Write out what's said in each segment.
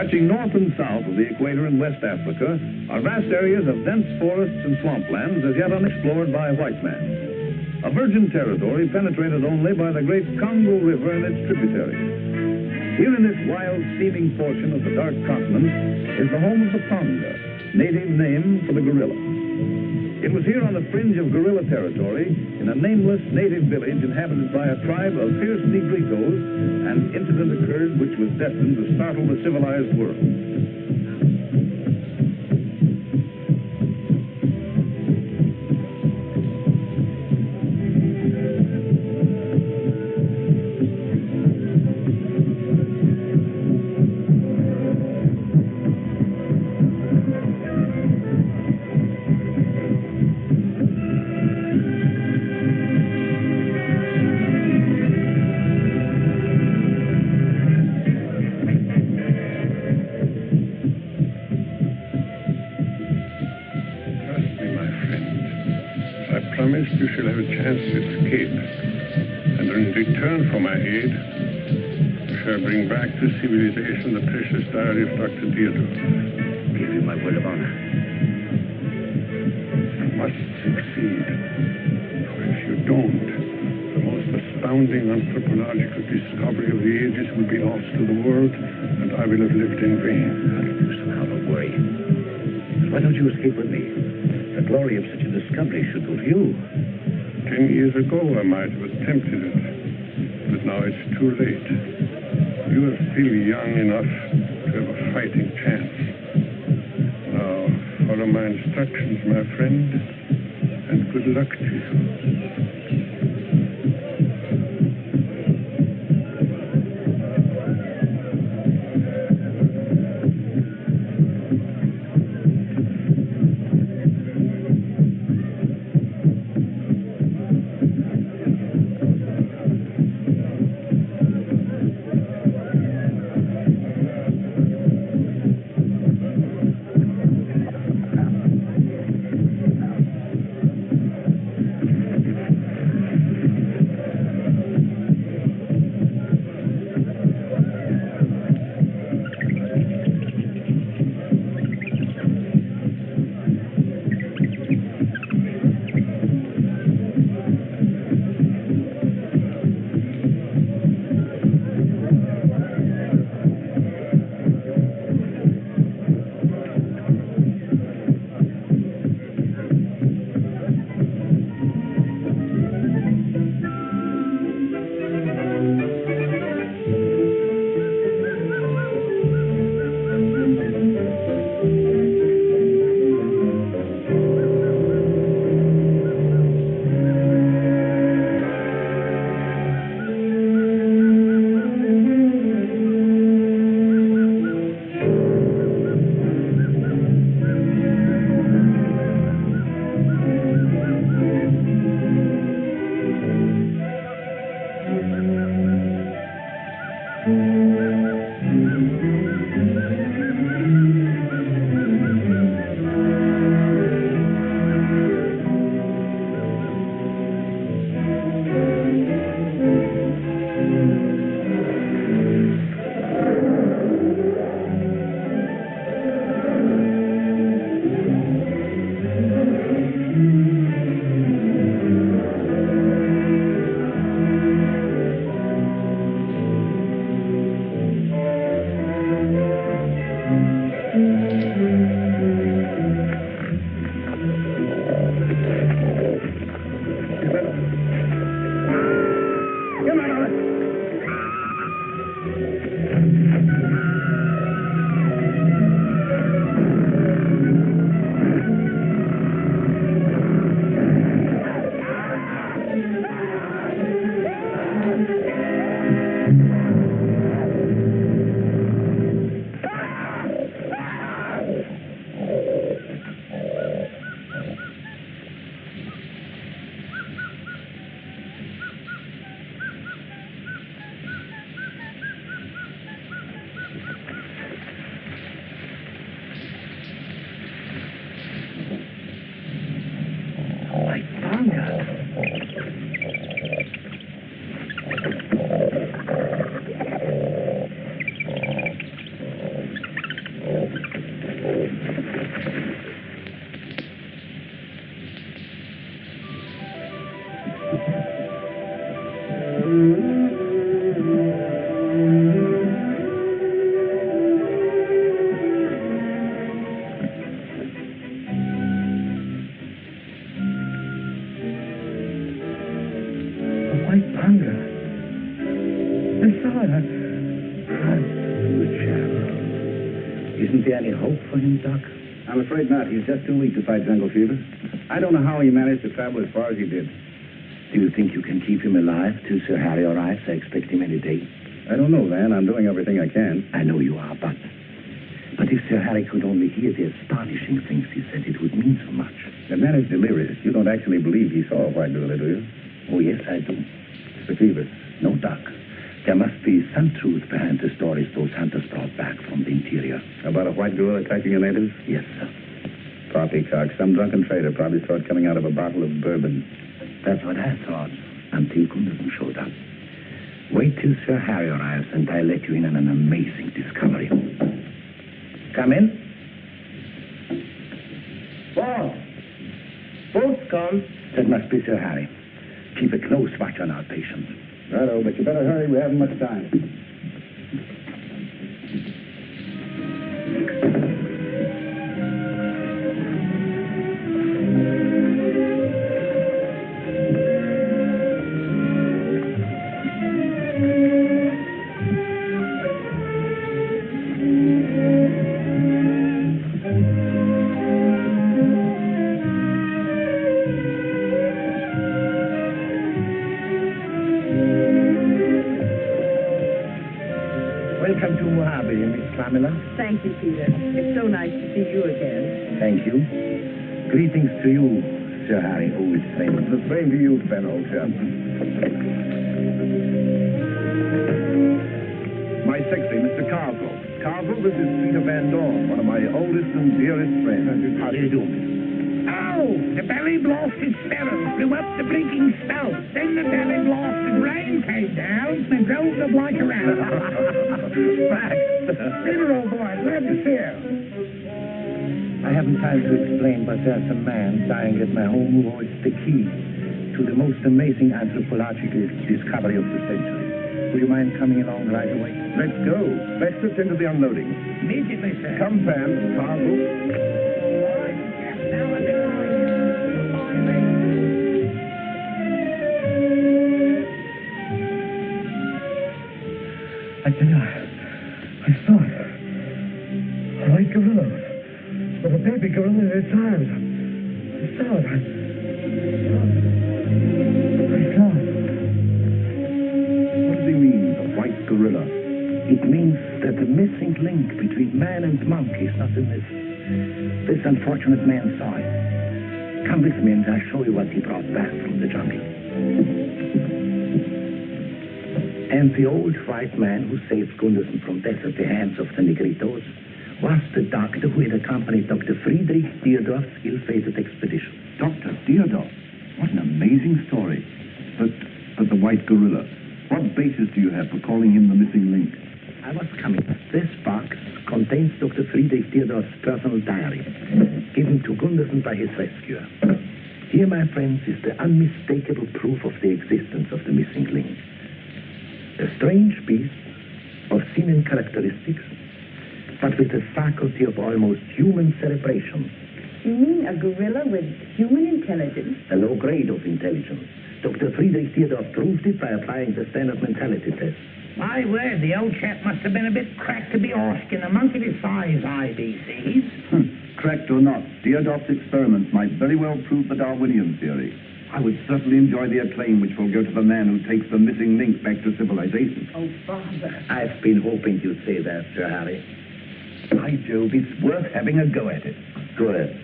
Stretching north and south of the equator in West Africa are vast areas of dense forests and swamplands as yet unexplored by white man. A virgin territory penetrated only by the great Congo River and its tributaries. Here in this wild, steaming portion of the dark continent is the home of the Pongo, native name for the gorilla. It was here on the fringe of gorilla territory, in a nameless native village inhabited by a tribe of fierce Negritos, an incident occurred which was destined to startle the civilized world. You shall have a chance to escape. And in return for my aid, you shall bring back to civilization the precious diary of Dr. Deirdre. Give you my word of honor. You must succeed. For if you don't, the most astounding anthropological discovery of the ages will be lost to the world, and I will have lived in vain. I'll do somehow, don't worry. Why don't you escape with me? The glory of such a discovery should go to you. 10 years ago, I might have attempted it, but now it's too late. You are still young enough to have a fighting chance. Now, follow my instructions, my friend, and good luck to you. I'm afraid not. He's just too weak to fight jungle fever. I don't know how he managed to travel as far as he did. Do you think you can keep him alive till Sir Harry arrives? I expect him any day. I don't know, Van. I'm doing everything I can. I know you are, but if Sir Harry could only hear the astonishing things he said, it would mean so much. The man is delirious. You don't actually believe he saw a white gorilla, do you? Oh, yes, I do. Mr. Cleaver. No, Doc. There must be some truth behind the stories those hunters brought back from the interior. About a white gorilla attacking a native? Yes, sir. Poppycock. Some drunken trader probably saw it coming out of a bottle of bourbon. That's what I thought, until Gunderson showed up. Wait till Sir Harry arrives, and I'll let you in on an amazing discovery. Come in. Boss! Boat's gone. That must be Sir Harry. Keep a close watch on our patient. Righto, but you better hurry. We haven't much time. Thank you, Peter. It's so nice to see you again. Thank you. Greetings to you, Sir Harry, old friend. The same to you, Fen, old chap. My sexy, Mr. Cargill. Cargill, this is Peter Van Dorn, one of my oldest and dearest friends. How do you do? Oh, the belly blasted sparrow flew up the blinking spout. Then the belly blasted rain came down and drove the blight around. Fact. Peter, old boy, glad to see you. I haven't time to explain, but there's a man dying at my home who holds the key to the most amazing anthropological discovery of the century. Would you mind coming along right away? Let's go. Let's attend to the unloading. Immediately, sir. Come, Pam. Cargill. Now I'm I tell you, I saw it. A white gorilla with a baby gorilla in its arms. I saw it. I saw it. What does he mean, a white gorilla? It means that the missing link between man and monkey is not a myth. This unfortunate man saw it. Come with me and I'll show you what he brought back from the jungle. And the old white man who saved Gunderson from death at the hands of the Negritos was the doctor who had accompanied Dr. Friedrich Theodor's ill-fated expedition. Dr. Theodor? What an amazing story. But the white gorilla, what basis do you have for calling him the missing link? I was coming. This box contains Dr. Friedrich Theodor's personal diary, given to Gunderson by his rescuer. Here, my friends, is the unmistakable proof of the existence of the missing link. A strange beast of seeming characteristics, but with the faculty of almost human cerebration. You mean a gorilla with human intelligence? A low grade of intelligence. Dr. Friedrich Theodor proved it by applying the standard mentality test. My word, the old chap must have been a bit cracked to be asking a monkey this size IBCs. Correct or not, Theodor's experiments might very well prove the Darwinian theory. I would certainly enjoy the acclaim which will go to the man who takes the missing link back to civilization. Oh, Father. I've been hoping you'd say that, Sir Harry. By Jove, it's worth having a go at it. Good.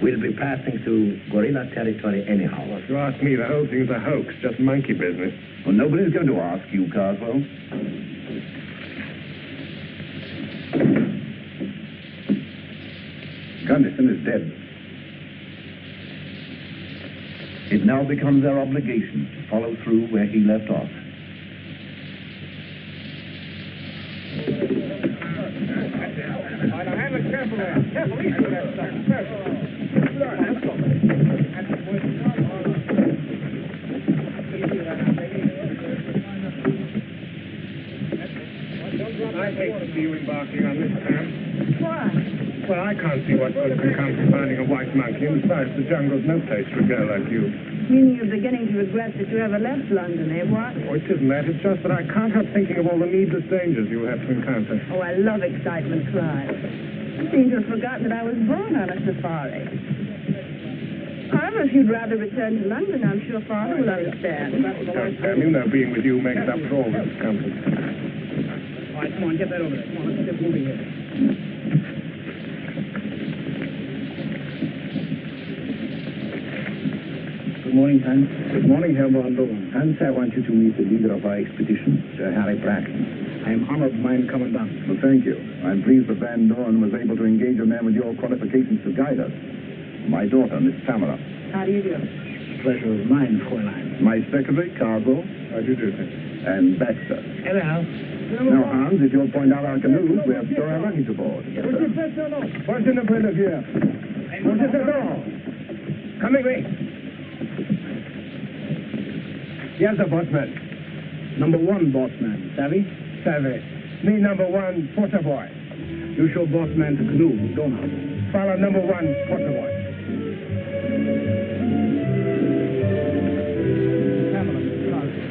We'll be passing through gorilla territory anyhow. Well, if you ask me, the whole thing's a hoax, just monkey business. Well, nobody's going to ask you, Carswell. Gunderson is dead. It now becomes our obligation to follow through where he left off. Careful there. Careful, easy with that stuff. Careful. Let's go. I hate to see you embarking on this, Pam. Why? Well, I can't see what good can come from finding a white monkey, and besides, the jungle's no place for a girl like you. Meaning you're beginning to regret that you ever left London, eh, what? Oh, it isn't that. It's just that I can't help thinking of all the needless dangers you have to encounter. Oh, I love excitement, Clive. You seem to have forgotten that I was born on a safari. However, if you'd rather return to London, I'm sure Father will understand. Don't, Pam. You know being with you makes up for all the discomfort. All right, come on, get that over there. Come on, let's get moving here. Good morning, Hans. Good morning, Herr Bragdon. Hans, I want you to meet the leader of our expedition, Sir Harry Bragdon. I am honored, mein Commandant. Well, thank you. I'm pleased that Van Dorn was able to engage a man with your qualifications to guide us. My daughter, Miss Pamela. How do you do? Pleasure is mine, Fräulein. My secretary, Carswell. How do you do, sir? And Baxter. Hello. Now, Hans, if you'll point out our canoes, we have store our luggage aboard. Yes, sir. What's in the point of view? What's it all? Coming with. Yes, the boatman. Number one, bossman. Savvy? Savvy. Me, number one, porter boy. You show bossman the canoe, don't you? Follow number one, porter boy.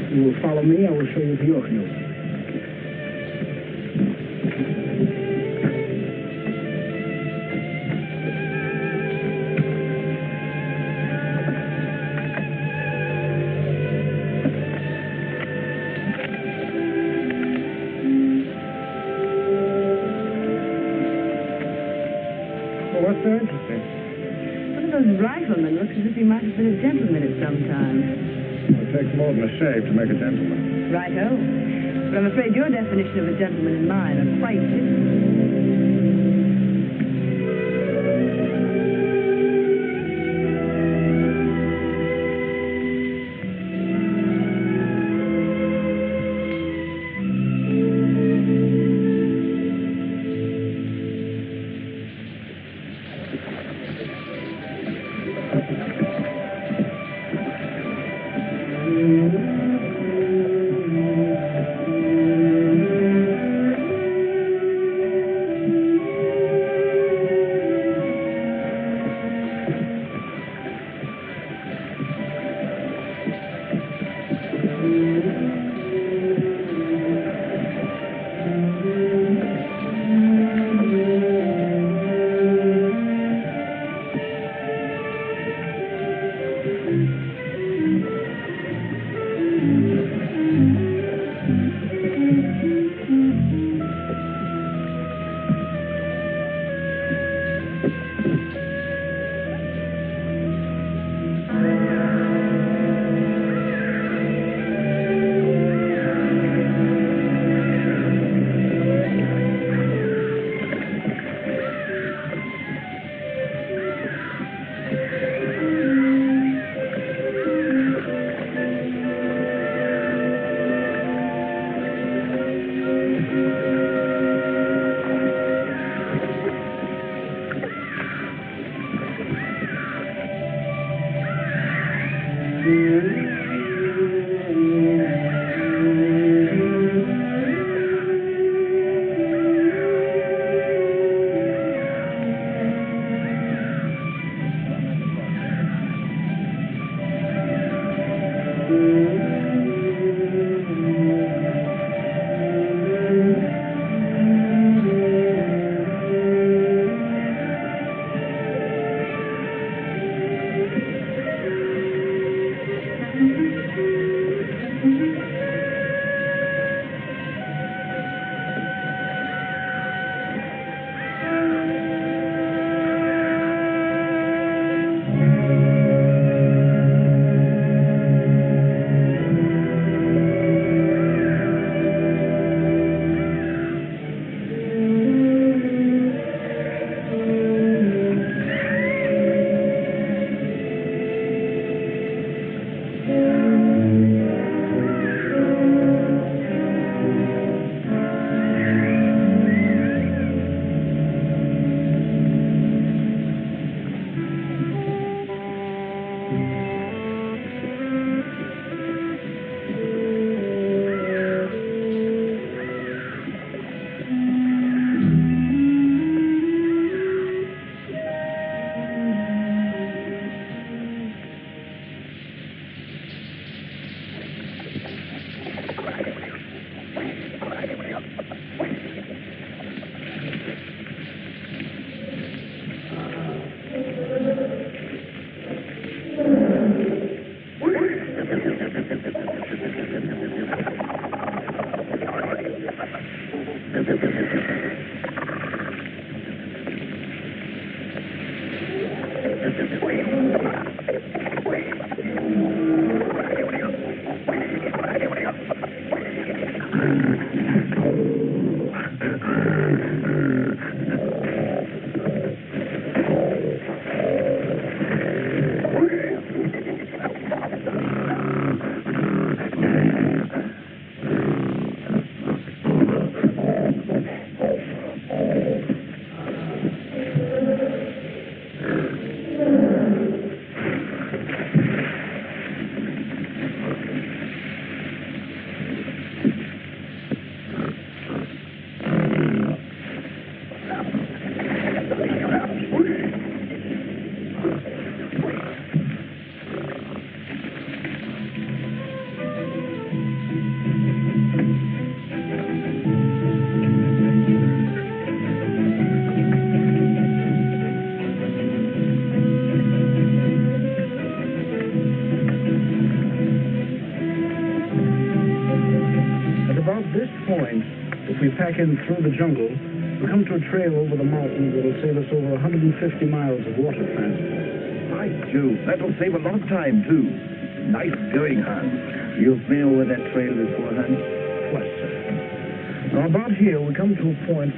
You will follow me, I will show you to your canoe. What's so interesting? One of those riflemen looks as if he might have been a gentleman at some time. It takes more than a shave to make a gentleman. Right-ho. But I'm afraid your definition of a gentleman and mine are quite different. In through the jungle, we come to a trail over the mountains that will save us over 150 miles of water transport. By Jove, that'll save a lot of time, too. Nice going, Hans. You've been over that trail before, Hans? Twice, sir. Now, about here, we come to a point...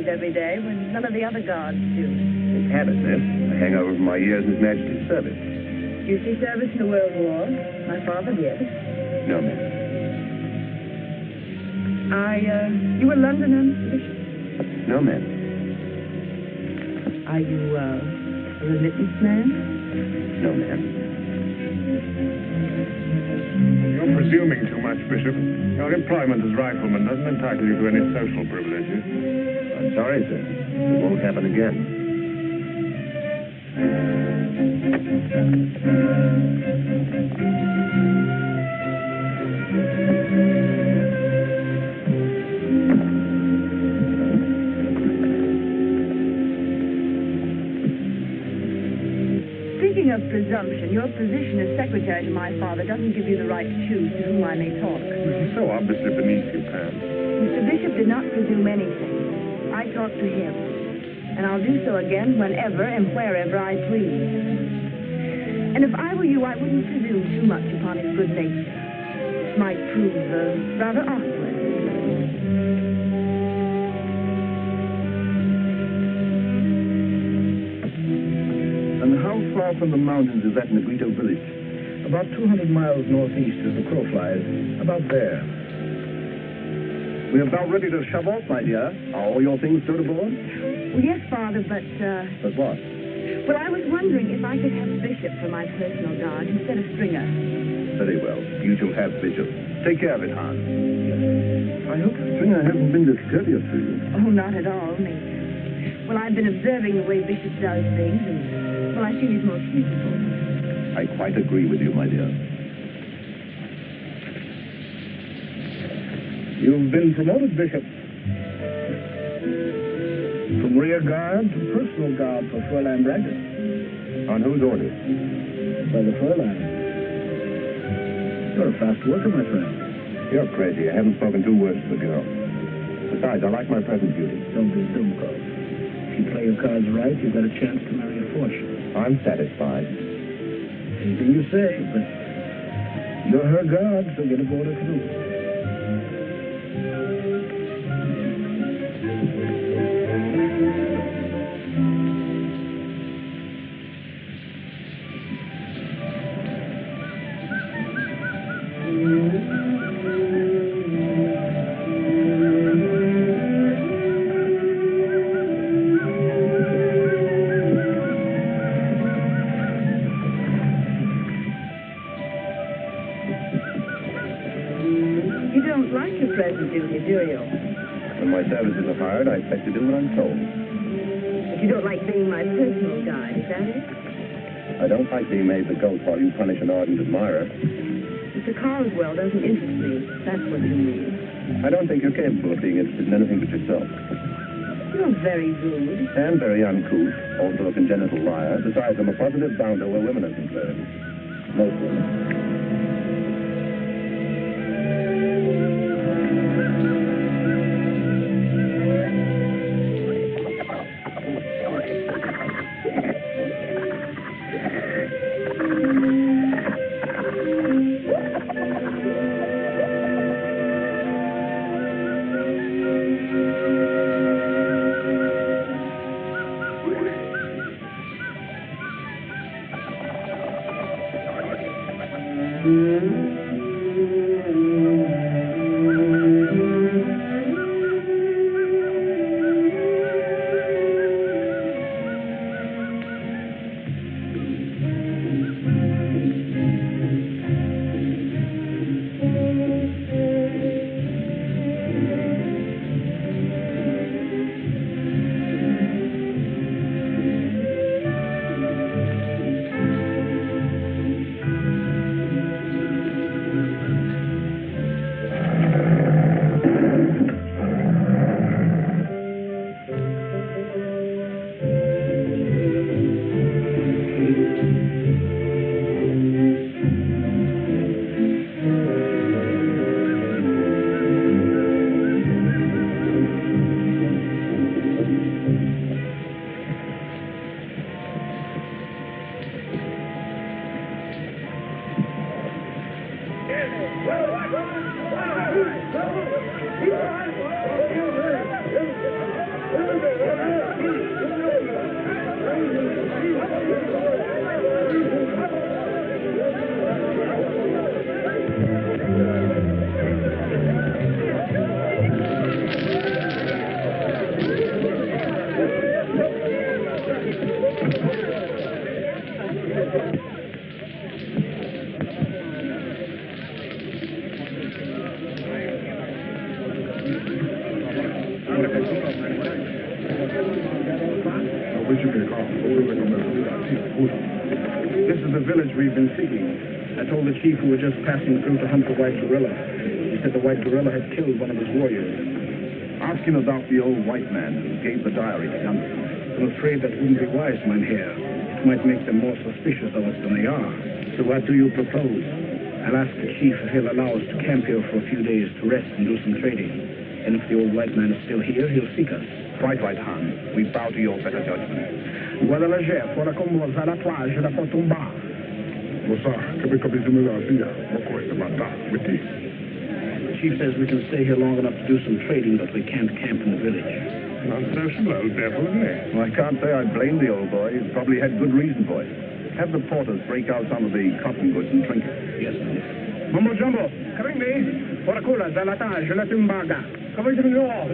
every day when none of the other guards do. It's habit, miss. I hang over from my years in His Majesty's service. You see service in the World War? My father did. No, miss. You a Londoner, Bishop? No, ma'am. Are you, a remittance man? No, ma'am. You're presuming too much, Bishop. Your employment as rifleman doesn't entitle you to any social privileges. I'm sorry, sir. It won't happen again. Speaking of presumption, your position as secretary to my father doesn't give you the right to choose to whom I may talk. This is so obviously beneath you, Pam. Mr. Bishop did not presume anything. I talked to him, and I'll do so again whenever and wherever I please. And if I were you, I wouldn't presume too much upon his good nature. It might prove rather awkward. And how far from the mountains is that Negrito village? About 200 miles northeast as the crow flies. About there. We're about ready to shove off, my dear. Are all your things stowed aboard? Well, yes, Father, but, But what? Well, I was wondering if I could have Bishop for my personal guard instead of Stringer. Very well. You shall have Bishop. Take care of it, Hans. I hope Stringer hasn't been discourteous to you. Oh, not at all, only... Well, I've been observing the way Bishop does things, and, well, I feel he's most useful. I quite agree with you, my dear. You've been promoted, Bishop. From rear guard to personal guard for Fräulein Bragdon. On whose orders? By the Fräulein. You're a fast worker, my friend. You're crazy. I haven't spoken 2 words to the girl. Besides, I like my present beauty. Don't be dumb, Cole. If you play your cards right, you've got a chance to marry a fortune. I'm satisfied. Anything you say, but you're her guard, so get aboard her canoe. services are hired, I expect to do what I'm told. But you don't like being my personal guide, is that it? I don't like being made the goat while you punish an ardent admirer. Mr. Carswell doesn't interest me. That's what you mean. I don't think you're capable of being interested in anything but yourself. You're very rude. And very uncouth, also a congenital liar. Besides, I'm a positive bounder where women are concerned. Most women. This is the village we've been seeking. I told the chief we were just passing through to hunt the white gorilla. He said the white gorilla had killed one of his warriors. Ask him about the old white man who gave the diary to Gunderson. I'm afraid that wouldn't be wise, Mynheer. It might make them more suspicious of us than they are. So what do you propose? I'll ask the chief if he'll allow us to camp here for a few days to rest and do some trading. And if the old white man is still here, he'll seek us. Quite right, Han. We bow to your better judgment. Guarda la gente, fuori con moza la plage da Potumba. Mosa, kabe zimela siya, moko ita mata, witi. The chief says we can stay here long enough to do some trading, but we can't camp in the village. Non-personal, definitely. Well, I can't say I blame the old boy. He's probably had good reason for it. Have the porters break out some of the cotton goods and trinkets. Yes, please. Mumbo Jumbo, Kringley, fuori con la plage, la Tumbaga. Come to know?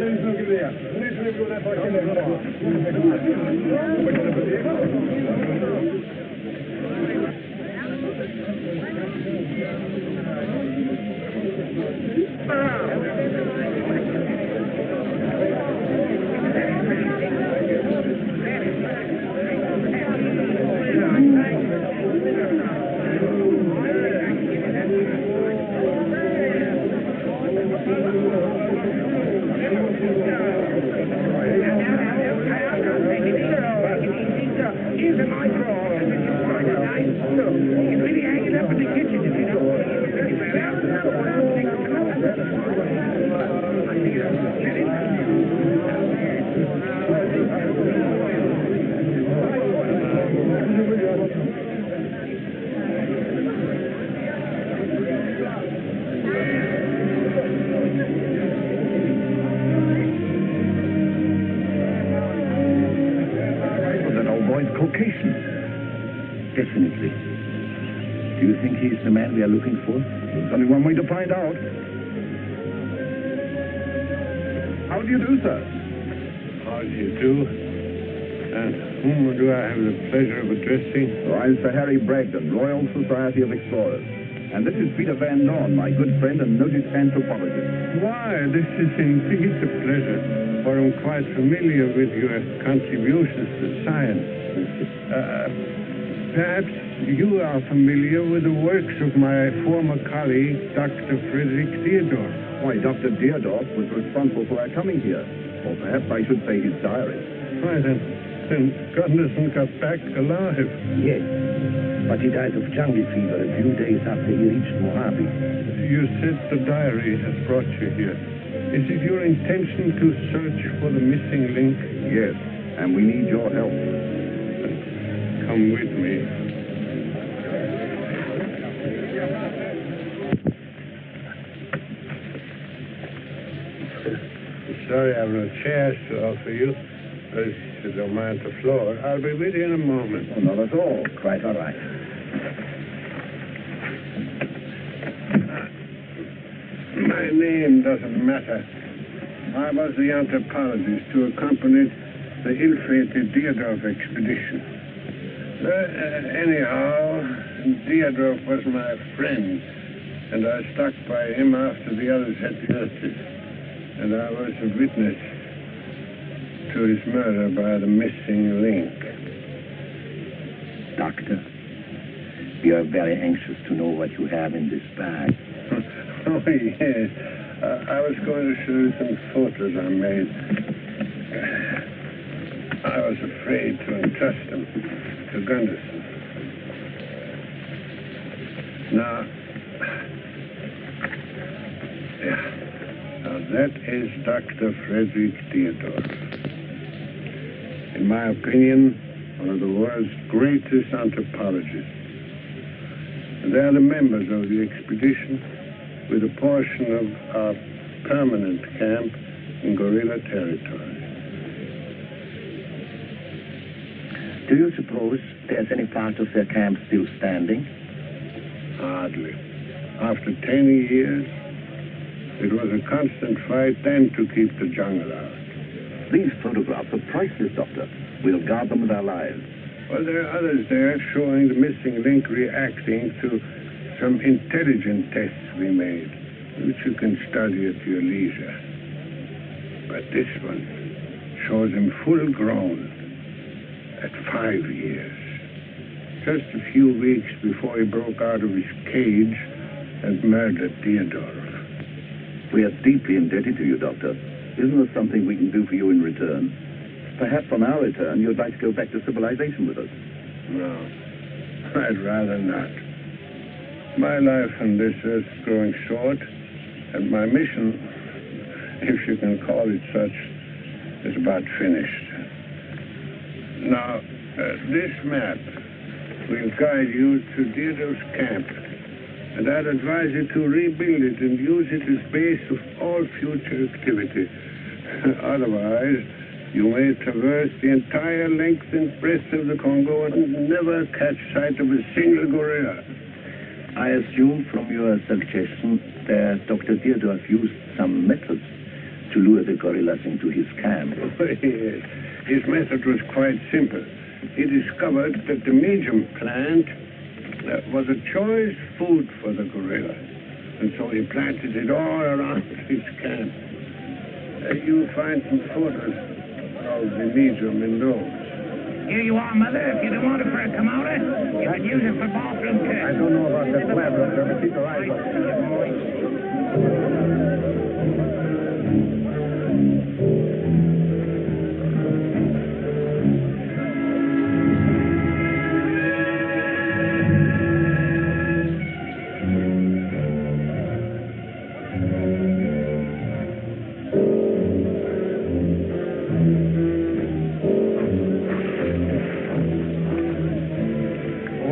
Definitely. Do you think he's the man we are looking for? There's only one way to find out. How do you do, sir? How do you do? And whom do I have the pleasure of addressing? Oh, I'm Sir Harry Bragdon, Royal Society of Explorers. And this is Peter Van Dorn, my good friend and noted anthropologist. Why, this is indeed a pleasure. for I'm quite familiar with your contributions to science. Perhaps you are familiar with the works of my former colleague, Dr. Frederick Theodore. Why, Dr. Deardorff was responsible for our coming here. Or perhaps I should say his diary. Why, then Gunderson got back alive. Yes, but he died of jungle fever a few days after he reached Mojave. You said the diary has brought you here. Is it your intention to search for the missing link? Yes, and we need your help. Come with me. Sorry, I have no chairs to offer you. If you don't mind the floor, I'll be with you in a moment. Oh, not at all. Quite all right. My name doesn't matter. I was the anthropologist who accompanied the ill-fated Deardorff expedition. Anyhow, Deardorff was my friend, and I stuck by him after the others had deserted. And I was a witness to his murder by the missing link. Doctor, we are very anxious to know what you have in this bag. Oh, yes. I was going to show you some photos I made. I was afraid to entrust them to Gunderson. Now, that is Dr. Frederick Theodore. In my opinion, one of the world's greatest anthropologists. And they are the members of the expedition with a portion of our permanent camp in gorilla territory. Do you suppose there's any part of their camp still standing? Hardly. After 10 years, it was a constant fight then to keep the jungle out. These photographs are priceless, Doctor. We'll guard them with our lives. Well, there are others there showing the missing link reacting to some intelligent tests we made, which you can study at your leisure. But this one shows him full grown at 5 years. Just a few weeks before he broke out of his cage and murdered Deardorff. We are deeply indebted to you, Doctor. Isn't there something we can do for you in return? Perhaps on our return, you'd like to go back to civilization with us. No, I'd rather not. My life on this earth is growing short, and my mission, if you can call it such, is about finished. Now, this map will guide you to Deardorff's camp, and I'd advise you to rebuild it and use it as base of all future activity. Otherwise, you may traverse the entire length and breadth of the Congo and never catch sight of a single gorilla. I assume from your suggestion that Dr. Deardorff used some methods to lure the gorillas into his camp. Yes. His method was quite simple. He discovered that the medium plant was a choice food for the gorilla, and so he planted it all around his camp. You'll find some photos of the medium in those. Here you are, Mother. If you don't want it for a commode, you could use it for bathroom too. I don't know about that plan, Doctor, but keep your eyes on it.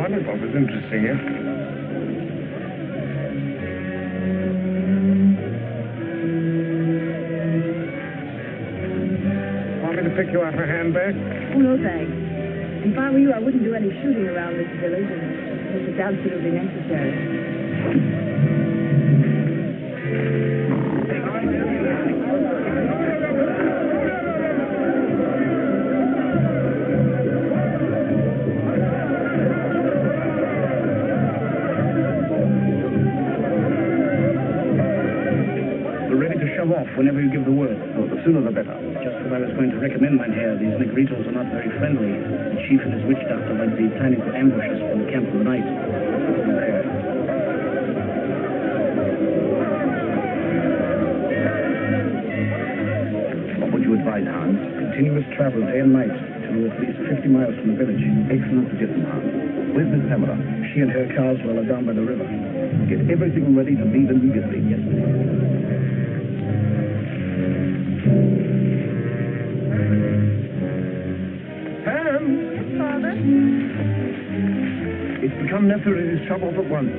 What was interesting, eh? Want me to pick you up a handbag? Oh, no, thanks. If I were you, I wouldn't do any shooting around this village unless it's absolutely necessary. We're ready to shove off whenever you give the word. Oh, the sooner the better. Just what I was going to recommend, mein Herr. These Negritos are not very friendly. The chief and his witch doctor might be planning to ambush us from the camp of the night. What would you advise, Hans? Continuous travel day and night to at least 50 miles from the village. Excellent suggestion, Hans. Where's Miss Pamela? She and her cows are down by the river. Get everything ready to leave immediately. Yes, please. Pam! Yes, Father? It's become necessary to shove off at once.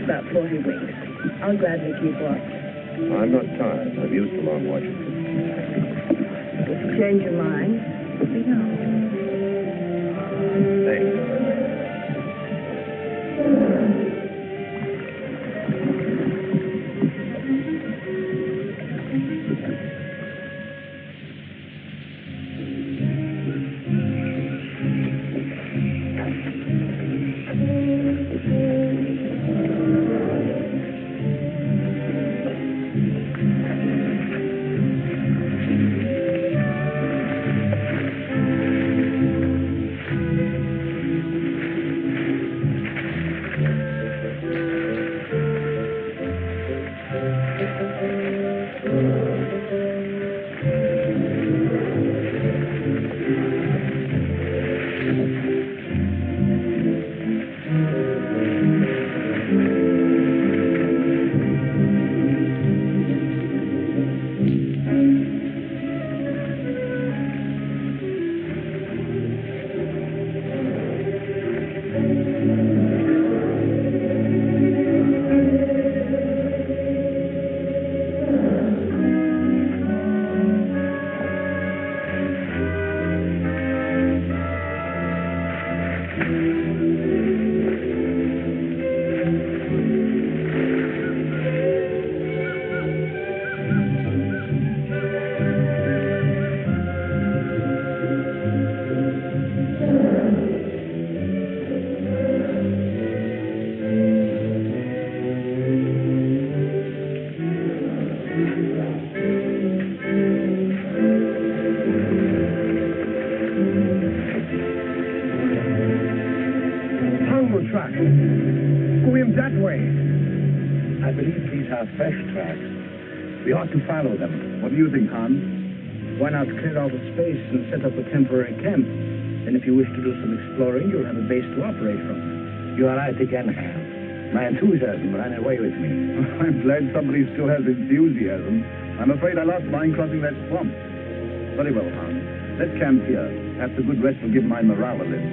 About 40 weeks. I'll gladly keep watch. I'm not tired. I'm used to long watches. If you change your mind, let me know. Thanks. Fresh tracks. We ought to follow them. What do you think, Hans? Why not clear out the space and set up a temporary camp? Then if you wish to do some exploring, you'll have a base to operate from. You are right again, Hans. My enthusiasm ran away with me. I'm glad somebody still has enthusiasm. I'm afraid I lost mine crossing that swamp. Very well, Hans. Let's camp here. Perhaps a good rest will give my morale a lift.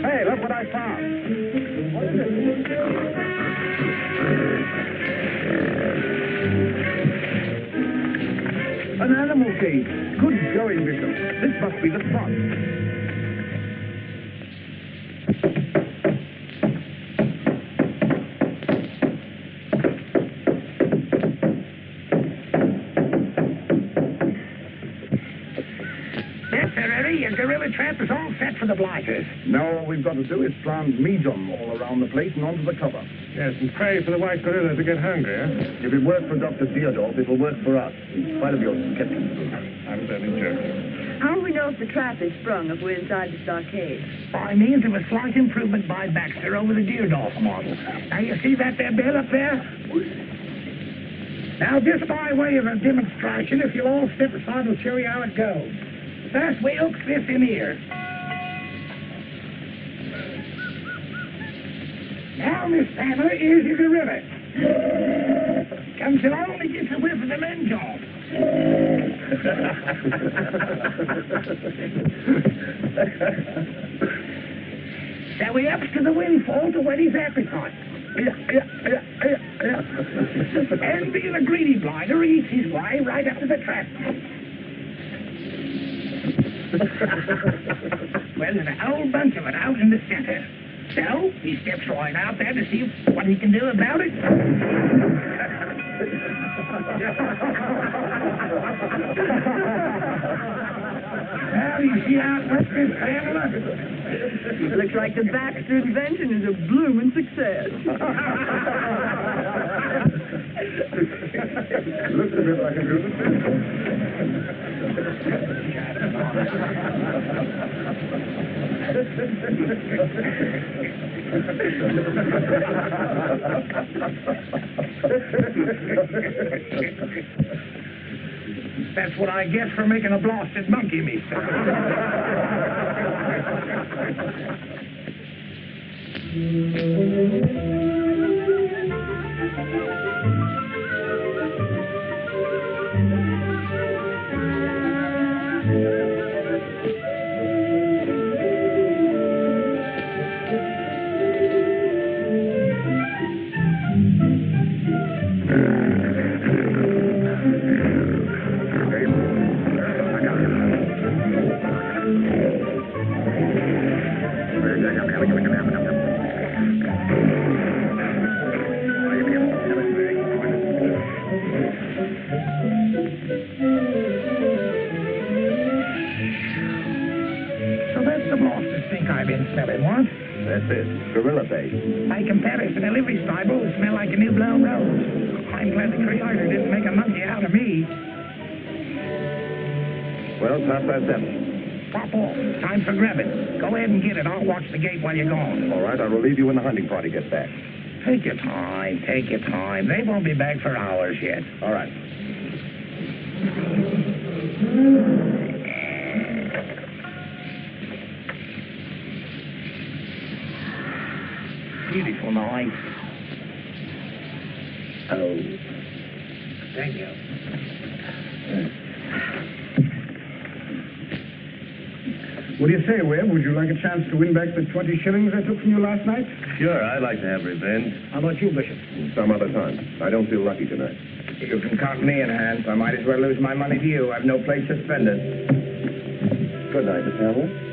Hey, look what I found. What is it? An animal cage. Good going, Bishop. This must be the spot. Your gorilla trap is all set for the blighters. Now all we've got to do is plant medium all around the place and onto the cover. Yes, and pray for the white gorilla to get hungry, eh? If it worked for Dr. Theodorf, it will work for us, in spite of your skepticism. I'm very joking. How do we know if the trap is sprung if we're inside the stockade? By means of a slight improvement by Baxter over the Deerdorf model. Now, you see that there bed up there? Now, just by way of a demonstration, if you'll all step aside, I'll show you how it goes. First, we hook this in here. Now, Miss Pamela, here's your gorilla. Comes along and gets a whiff of the lens off. So he ups to the windfall to whet his appetite. And being a greedy blinder, he eats his way right up to the trap. Well, there's a whole bunch of it out in the center. So, he steps right out there to see what he can do about it. Well, you see how it works, Miss Pamela? Looks like the Baxter invention is a blooming success. Looks a bit like a gorilla. That's what I get for making a blasted monkey, me, sir. That's it. Gorilla bait. By comparison, a livery stable would smell like a new blown rose. I'm glad the Kroegert didn't make a monkey out of me. Well, past our 7. Pop off. Time for grabbing. Go ahead and get it. I'll watch the gate while you're gone. All right, I'll relieve you when the hunting party gets back. Take your time. Take your time. They won't be back for hours yet. All right. Beautiful night. Oh. Thank you. What do you say, Webb? Would you like a chance to win back the 20 shillings I took from you last night? Sure, I'd like to have revenge. How about you, Bishop? Some other time. I don't feel lucky tonight. You can count me in, Hans. I might as well lose my money to you. I've no place to spend it. Good night, Miss Pamela.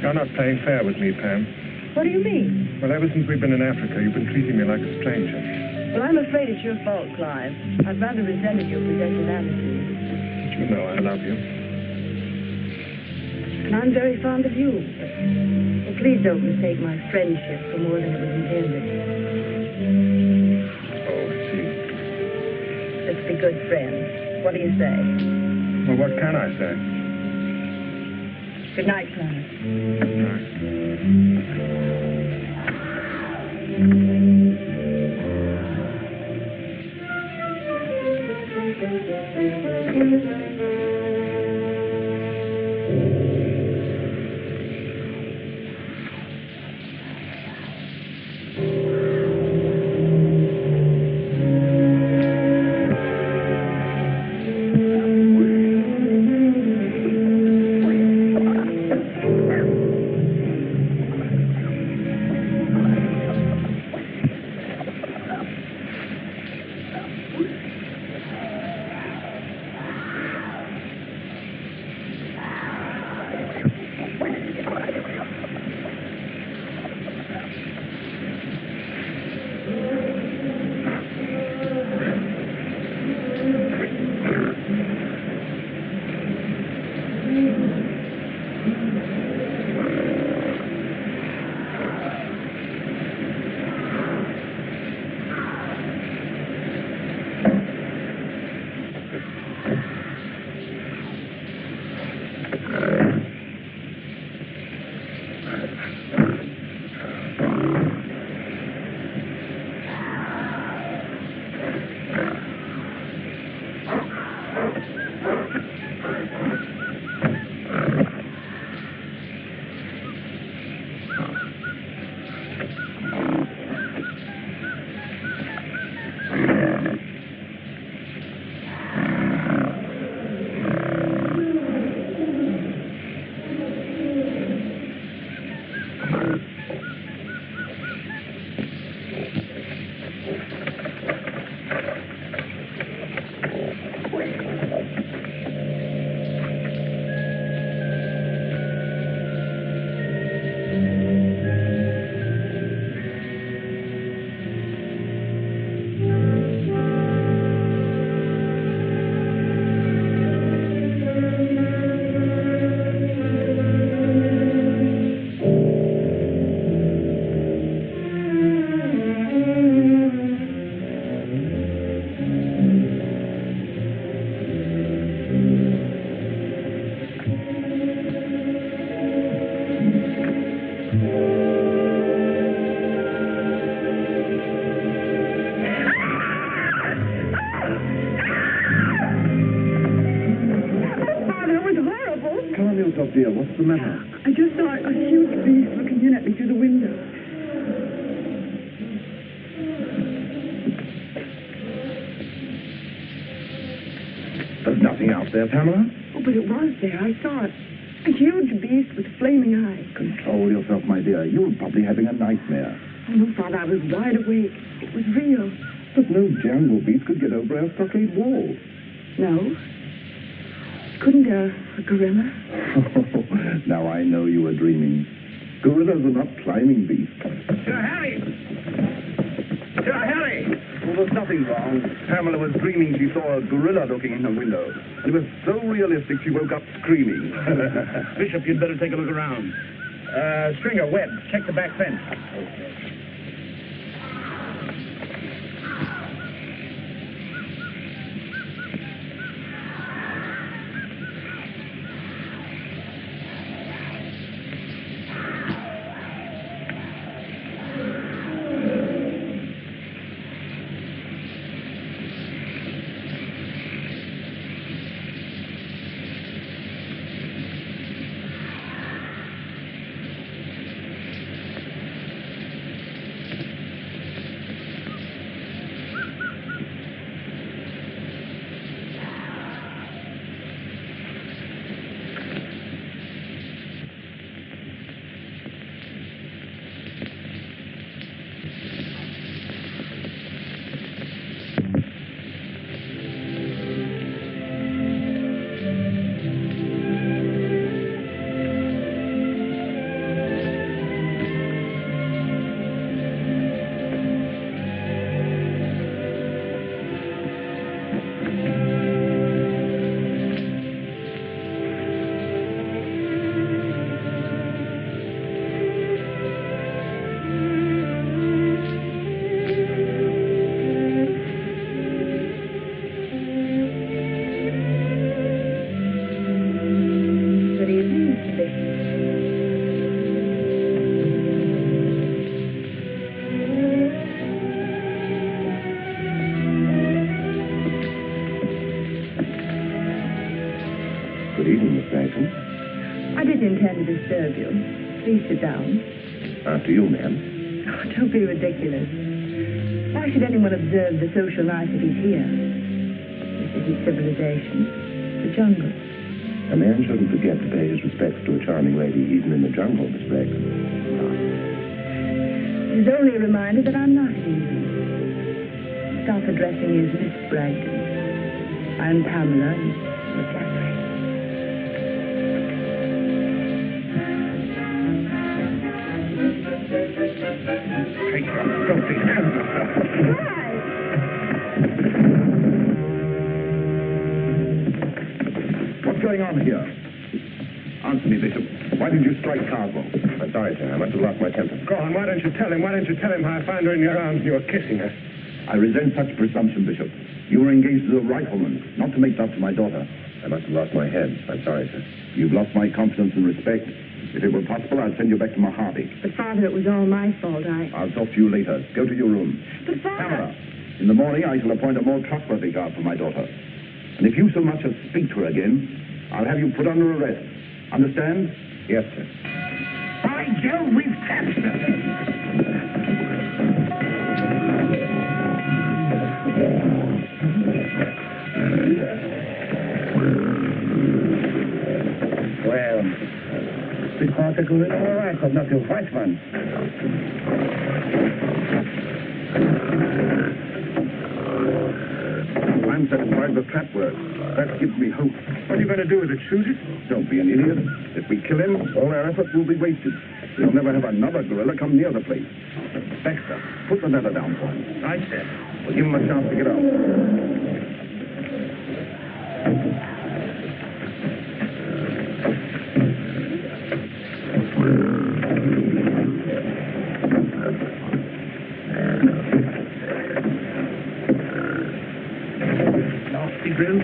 You're not playing fair with me, Pam. What do you mean? Well, ever since we've been in Africa, you've been treating me like a stranger. Well, I'm afraid it's your fault, Clive. I've rather resented your possessive attitude. You know I love you. And I'm very fond of you. But please don't mistake my friendship for more than it was intended. Oh, see. Let's be good friends. What do you say? Well, what can I say? Good night, Clive. Good night. Dear, what's the matter? I just saw a huge beast looking in at me through the window. There's nothing out there, Pamela. Oh, but it was there. I saw it. A huge beast with flaming eyes. Control yourself, my dear. You're probably having a nightmare. Oh, no, Father, I was wide awake. It was real. But no jungle beast could get over our stockade wall. No? Couldn't a gorilla? Now I know you were dreaming. Gorillas are not climbing beasts. Sir Harry! Sir Harry! Well, there's nothing wrong. Pamela was dreaming she saw a gorilla looking in her window. It was so realistic she woke up screaming. Bishop, you'd better take a look around. Stringer, Webb, check the back fence. Okay. Wrixon. I didn't intend to disturb you. Please sit down. After you, ma'am. Oh, don't be ridiculous. Why should anyone observe the social niceties here? This isn't civilization. The jungle. A man shouldn't forget to pay his respects to a charming lady even in the jungle, Miss Bragdon. It is only a reminder that I'm not at ease. Stop addressing me as Miss Bragdon. I'm Pamela, and you're Geoffrey. Take your filthy hands off her. Why? What's going on here? Answer me, Bishop. Why did you strike Cargo? I'm sorry, sir. I must have lost my temper. Go on, why don't you tell him? Why don't you tell him how I found her in your arms and you were kissing her? I resent such presumption, Bishop. You were engaged as a rifleman, not to make love to my daughter. I must have lost my head. I'm sorry, sir. You've lost my confidence and respect. If it were possible, I'd send you back to Mojave. But, Father, it was all my fault. I'll talk to you later. Go to your room. But, Father... Pamela, in the morning I shall appoint a more trustworthy guard for my daughter. And if you so much as speak to her again, I'll have you put under arrest. Understand? Yes, sir. By Jove, we've captured her. Well, the particle is all right, but not your white man. I'm satisfied the trap works. That gives me hope. What are you going to do with it? Shoot it? Don't be an idiot. If we kill him, all our efforts will be wasted. We'll never have another gorilla come near the place. Baxter, put the leather down for him. Right, sir. We'll give him a chance to get out. Nasty grill.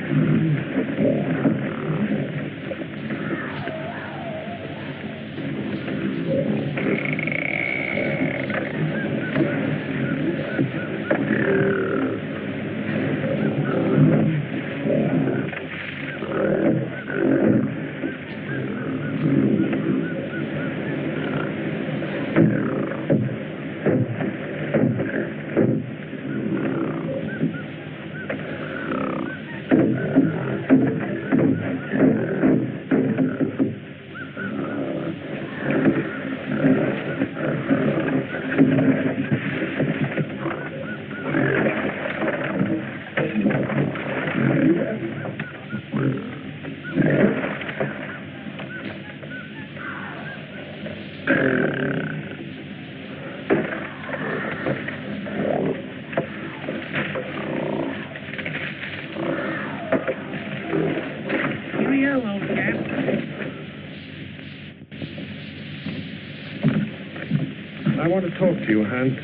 I want to talk to you, Hans.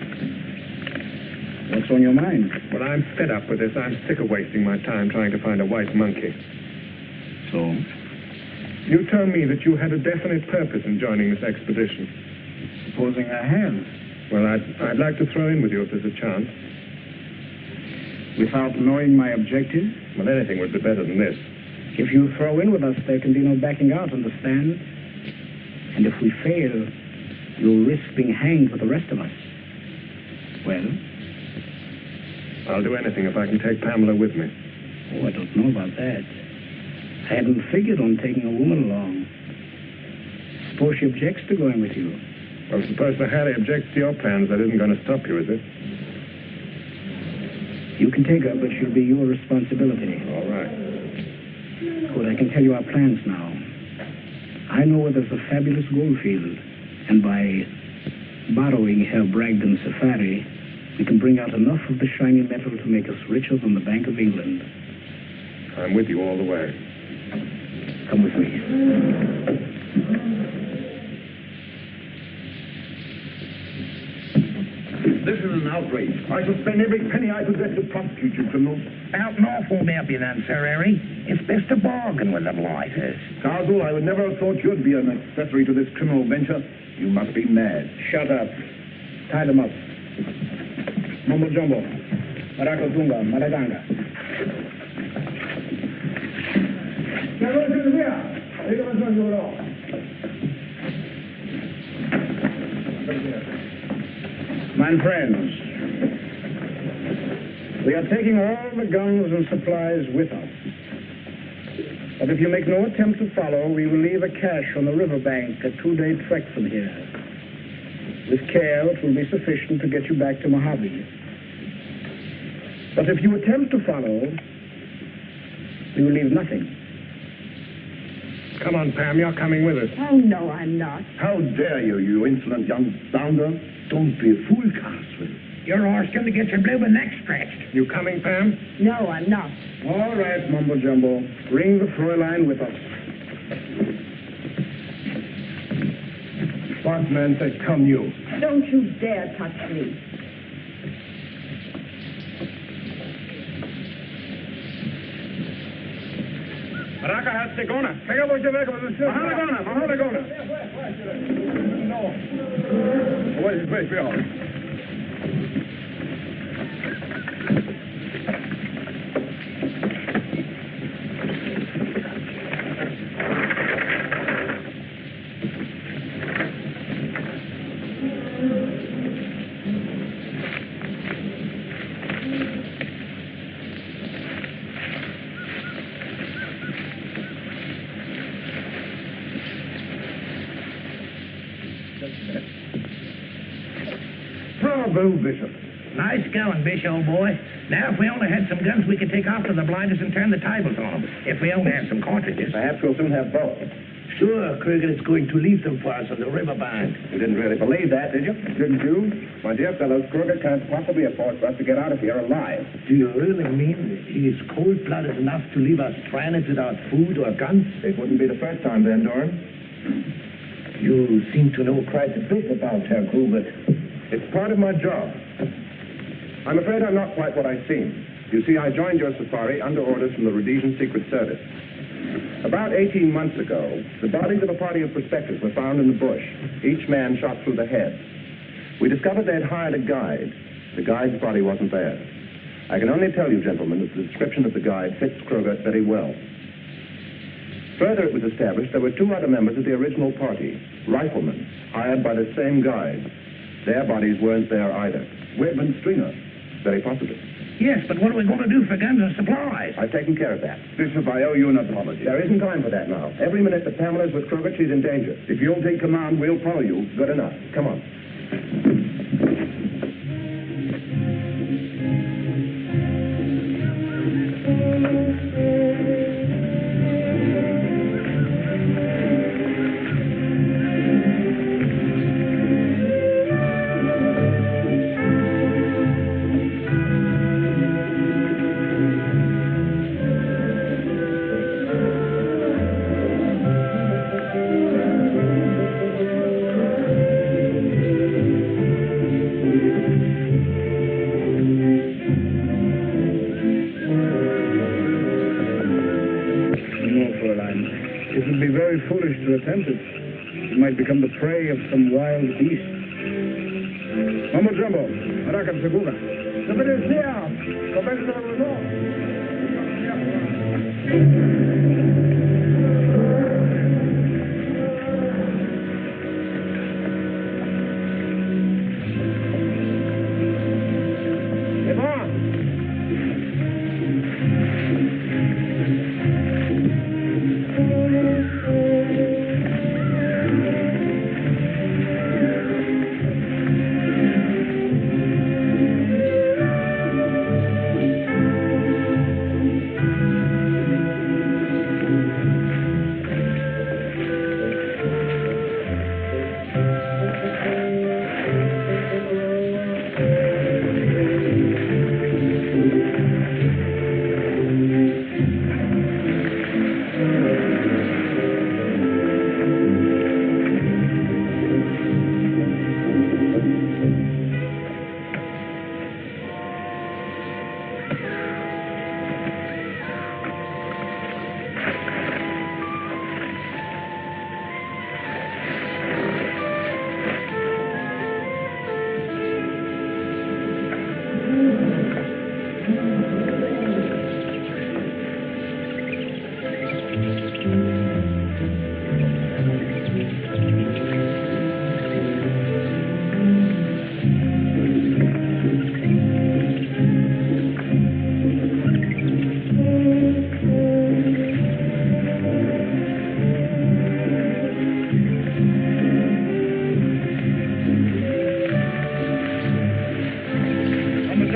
What's on your mind? Well, I'm fed up with this. I'm sick of wasting my time trying to find a white monkey. So? You told me that you had a definite purpose in joining this expedition. Supposing I have. Well, I'd like to throw in with you if there's a chance. Without knowing my objective? Well, anything would be better than this. If you throw in with us, there can be no backing out, understand? And if we fail, you'll risk being hanged with the rest of us. Well? I'll do anything if I can take Pamela with me. Oh, I don't know about that. I hadn't figured on taking a woman along. Suppose she objects to going with you. Well, suppose the Harry objects to your plans. That isn't going to stop you, is it? You can take her, but she'll be your responsibility. All right. Good, I can tell you our plans now. I know where there's a fabulous gold field, and by borrowing Herr Bragdon's safari, we can bring out enough of the shiny metal to make us richer than the Bank of England. I'm with you all the way. Come with me. This is an outrage. I shall spend every penny I possess to prosecute you, criminals. Out north will there be none, Sir Harry. It's best to bargain with the blighters. Cardinal, I would never have thought you'd be an accessory to this criminal venture. You must be mad. Shut up. Tie them up. Mumbo Jumbo. Marakozunga. Maladanga. My friends, we are taking all the guns and supplies with us. But if you make no attempt to follow, we will leave a cache on the riverbank, a 2-day trek from here. With care, it will be sufficient to get you back to Mojave. But if you attempt to follow, we will leave nothing. Come on, Pam, you're coming with us. Oh, no, I'm not. How dare you, you insolent young bounder? Don't be a fool, Carswell. You're asking to get your bloomin' neck stretched. You coming, Pam? No, I'm not. All right, Mumbo Jumbo. Bring the Fräulein with us. Bossman says come you. Don't you dare touch me. Baraka hat segona. Pega voce vego. Mahana. No. Where's we are? Bravo, Bishop. Nice going, Bish, old boy. Now, if we only had some guns, we could take off to the blinders and turn the tables on them. If we only had some cartridges. Perhaps we'll soon have both. Sure, Kroegert is going to leave them for us on the riverbank. You didn't really believe that, did you? Didn't you? My dear fellows, Kroegert can't possibly afford for us to get out of here alive. Do you really mean he is cold-blooded enough to leave us stranded without food or guns? It wouldn't be the first time then, Dorn. You seem to know quite a bit about Herr Kroegert. It's part of my job. I'm afraid I'm not quite what I seem. You see, I joined your safari under orders from the Rhodesian Secret Service. About 18 months ago, the bodies of a party of prospectors were found in the bush, each man shot through the head. We discovered they'd hired a guide. The guide's body wasn't there. I can only tell you, gentlemen, that the description of the guide fits Kroegert very well. Further, it was established there were 2 other members of the original party, riflemen, hired by the same guide. Their bodies weren't there either. Webb and Stringer. Very possibly. Yes, but what are we going to do for guns and supplies? I've taken care of that. Bishop, I owe you an apology. There isn't time for that now. Every minute that Pamela's with Kroegert, she's in danger. If you'll take command, we'll follow you. Good enough. Come on. Attempt it. You might become the prey of some wild beast. Mumbo Jumbo, Baraka Segura. The village here. Commence the resort.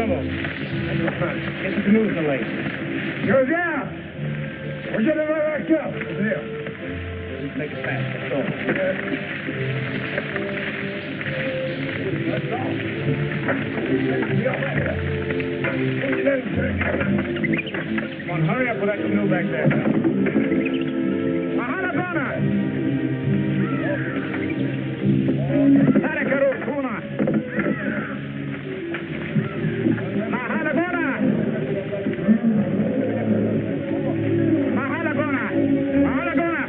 Pongo. And your front. Get the canoes in the lake. You're there! We're getting right back up. Here. Let's make it fast. That's all. Let's go. Come on, hurry up with that canoe back there. Mahalabana! Tarakarukuna! Mahalagona! Mahalagona! Mahalagona!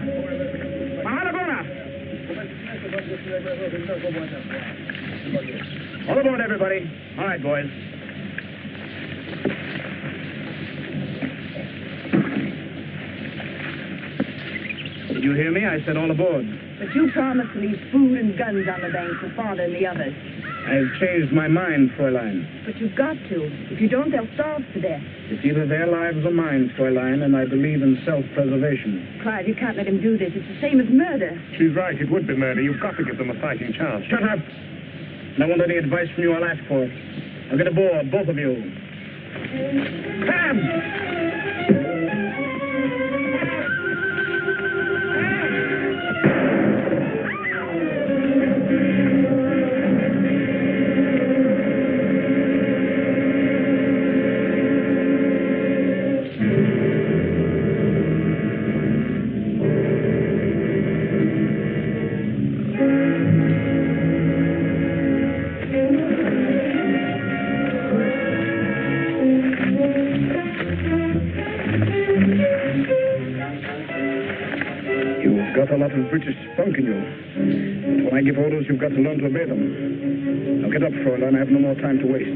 Mahalagona! All aboard, everybody. All right, boys. Did you hear me? I said all aboard. But you promised to leave food and guns on the bank for Father and the others. I've changed my mind, Fräulein. But you've got to. If you don't, they'll starve to death. It's either their lives or mine, Fräulein, and I believe in self-preservation. Clive, you can't let him do this. It's the same as murder. She's right. It would be murder. You've got to give them a fighting chance. Shut up! And I want any advice from you, I'll ask for it. Now get aboard, both of you. Come! Got a lot of British spunk in you. But when I give orders, you've got to learn to obey them. Now get up, Fräulein. I have no more time to waste.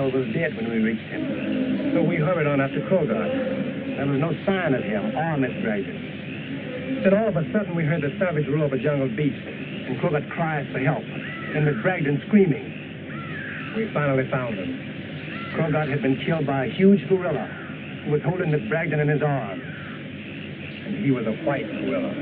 Was dead when we reached him. So we hurried on after Kroegert. There was no sign of him or Miss Bragdon. Then all of a sudden we heard the savage roar of a jungle beast and Kroegert cries for help and Miss Bragdon screaming. We finally found him. Kroegert had been killed by a huge gorilla who was holding Miss Bragdon in his arms. And he was a white gorilla.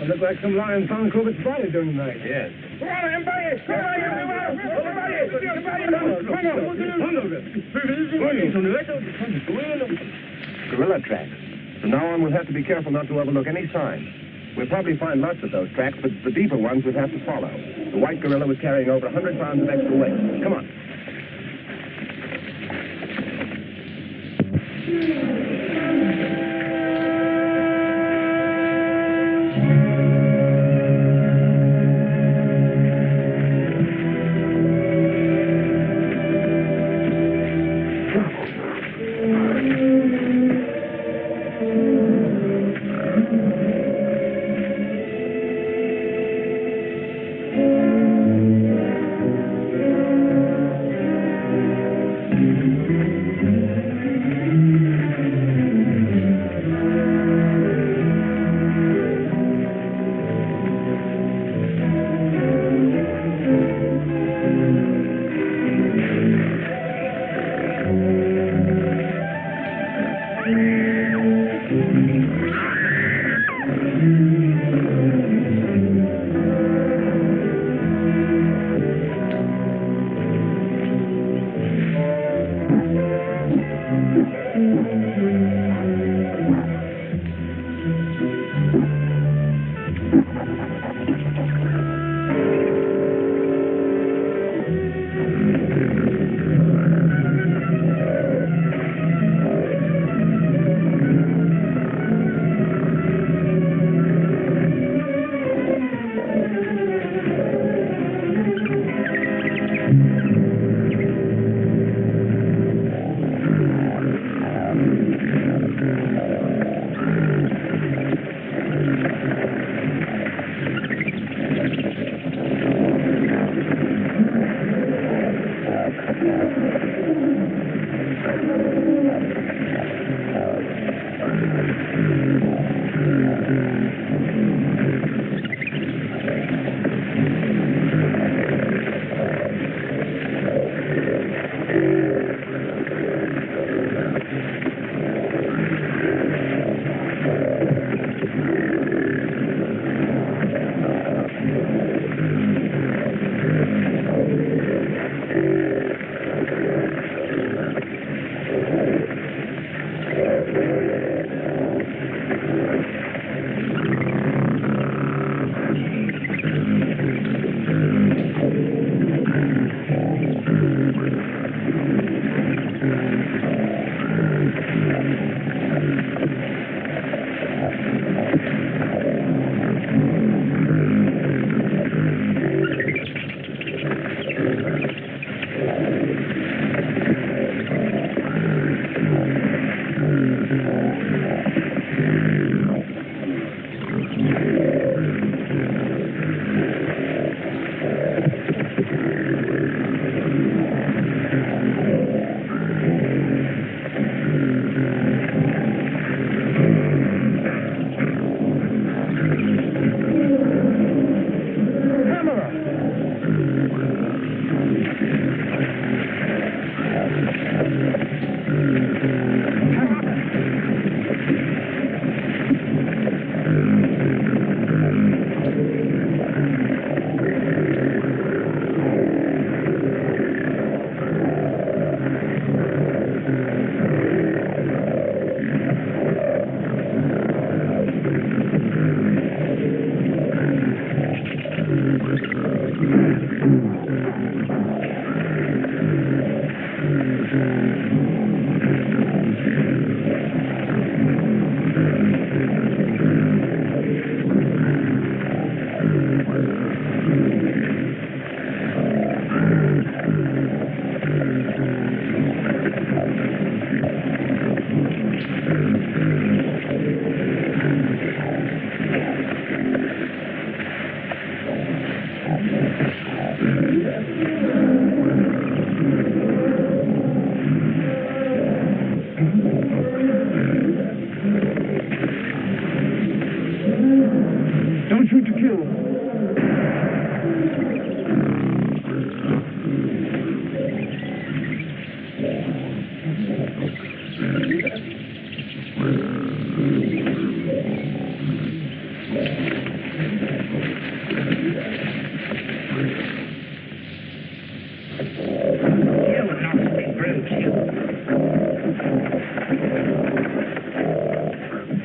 It looked like some lion found Kroegert's body during the night. Yes. Come on, everybody! Come on, Gorilla tracks. From now on, we'll have to be careful not to overlook any signs. We'll probably find lots of those tracks, but the deeper ones we'll have to follow. The white gorilla was carrying over 100 pounds of extra weight. Come on.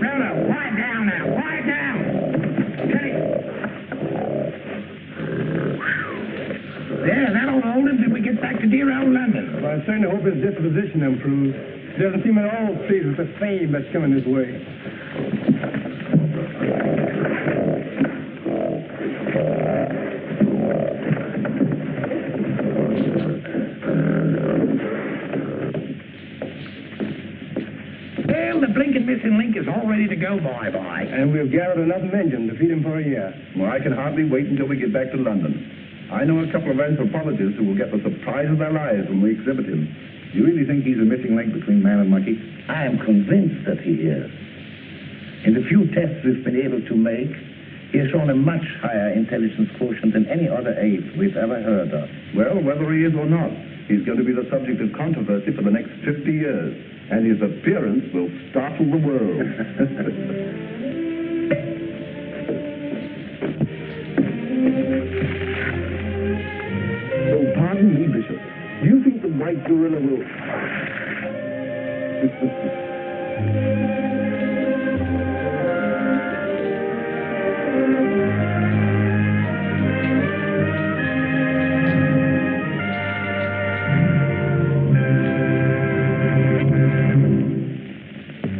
Rhoda, quiet down now. Quiet down. Steady. There, that'll hold him till we get back to dear old London. Well, I certainly hope his disposition improves. He doesn't seem at all pleased with the fame that's coming his way. Well, the blinking missing link is all ready to go bye-bye. And we've gathered enough men to feed him for a year. Well, I can hardly wait until we get back to London. I know a couple of anthropologists who will get the surprise of their lives when we exhibit him. Do you really think he's a missing link between man and monkey? I am convinced that he is. In the few tests we've been able to make, he has shown a much higher intelligence quotient than any other ape we've ever heard of. Well, whether he is or not, he's going to be the subject of controversy for the next 50 years. And his appearance will startle the world. Oh, pardon me, Bishop. Do you think the white gorilla will...